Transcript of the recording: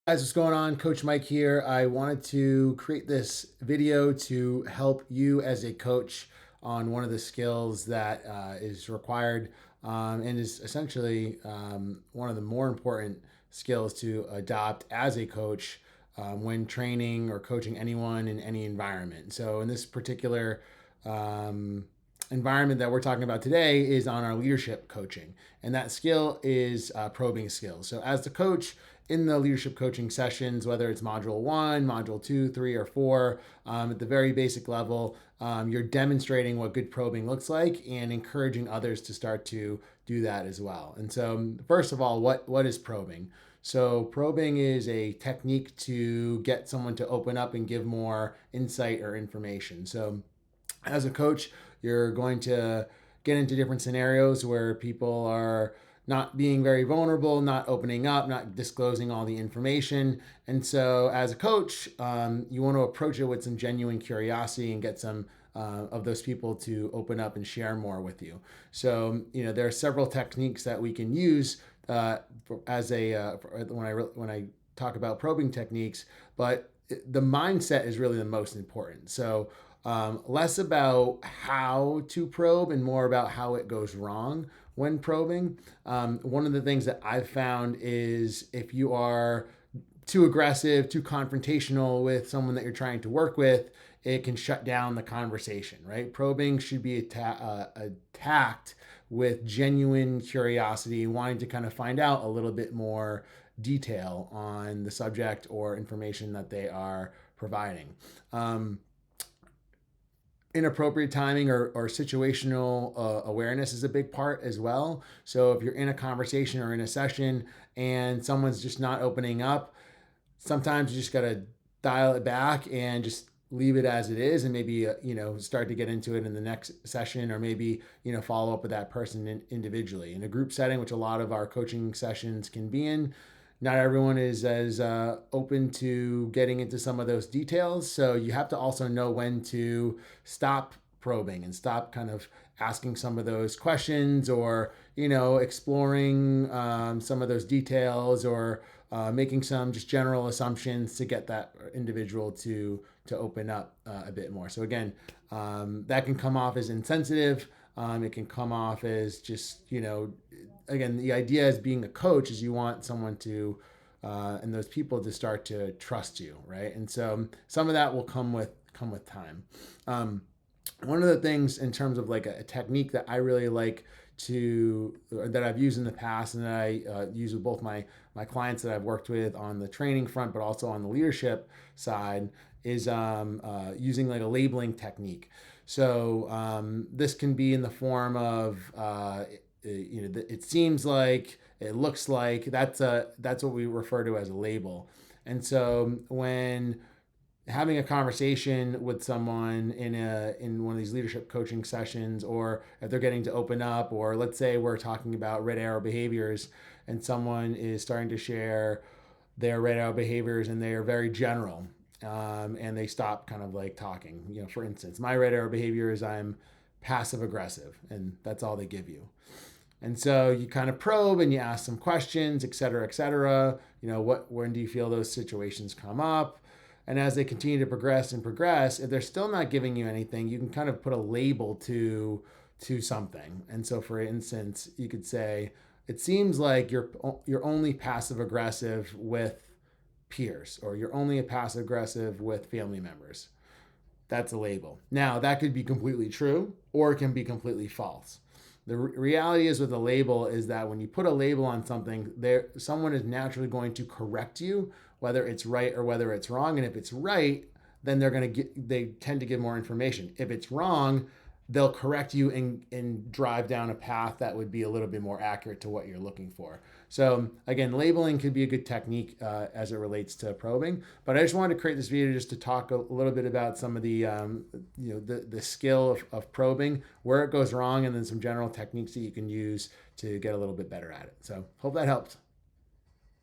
Guys, what's going on? Coach Mike here. I wanted to create this video to help you as a coach on one of the skills that is required and is essentially one of the more important skills to adopt as a coach when training or coaching anyone in any environment. So, in this particular um, environment that we're talking about today is on our leadership coaching, and that skill is probing skills. So, as the coach, in the leadership coaching sessions, whether it's module 1, module 2, 3, or 4, at the very basic level, you're demonstrating what good probing looks like and encouraging others to start to do that as well. And so, first of all, what is probing? So, probing is a technique to get someone to open up and give more insight or information. So, as a coach, you're going to get into different scenarios where people are not being very vulnerable, not opening up, not disclosing all the information. And so, as a coach, you want to approach it with some genuine curiosity and get some of those people to open up and share more with you. So, there are several techniques that we can use as a when I talk about probing techniques, but the mindset is really the most important. So, less about how to probe and more about how it goes wrong when probing. One of the things that I've found is if you are too aggressive, too confrontational with someone that you're trying to work with, it can shut down the conversation, right? Probing should be attacked with genuine curiosity, wanting to kind of find out a little bit more detail on the subject or information that they are providing. Inappropriate timing or situational awareness is a big part as well. So if you're in a conversation or in a session and someone's just not opening up, sometimes you just got to dial it back and just leave it as it is, and maybe start to get into it in the next session, or maybe follow up with that person individually in a group setting, which a lot of our coaching sessions can be in. Not everyone is as open to getting into some of those details. So you have to also know when to stop probing and stop kind of asking some of those questions, or, exploring some of those details, or making some just general assumptions to get that individual to open up a bit more. So again, that can come off as insensitive. It can come off as just, again, the idea as being a coach is you want someone to, and those people to start to trust you, right? And so some of that will come with time. One of the things in terms of like a technique that I really like that I've used in the past, and that I use with both my clients that I've worked with on the training front, but also on the leadership side, is using like a labeling technique. So this can be in the form of it seems like, it looks like. That's what we refer to as a label. And so when having a conversation with someone in one of these leadership coaching sessions, or if they're getting to open up, or let's say we're talking about red arrow behaviors and someone is starting to share their red arrow behaviors and they are very general, and they stop kind of like talking. For instance, my red arrow behavior is I'm passive aggressive, and that's all they give you. And so you kind of probe and you ask some questions, et cetera, et cetera. When do you feel those situations come up? And as they continue to progress and progress, if they're still not giving you anything, you can kind of put a label to something. And so, for instance, you could say, it seems like you're only passive aggressive with peers, or you're only a passive aggressive with family members. That's a label. Now, that could be completely true, or it can be completely false. The reality is with a label is that when you put a label on something, someone is naturally going to correct you, whether it's right or whether it's wrong. And if it's right, then they tend to give more information. If it's wrong, they'll correct you and drive down a path that would be a little bit more accurate to what you're looking for. So again, labeling could be a good technique as it relates to probing. But I just wanted to create this video just to talk a little bit about some of the the skill of probing, where it goes wrong, and then some general techniques that you can use to get a little bit better at it. So hope that helped.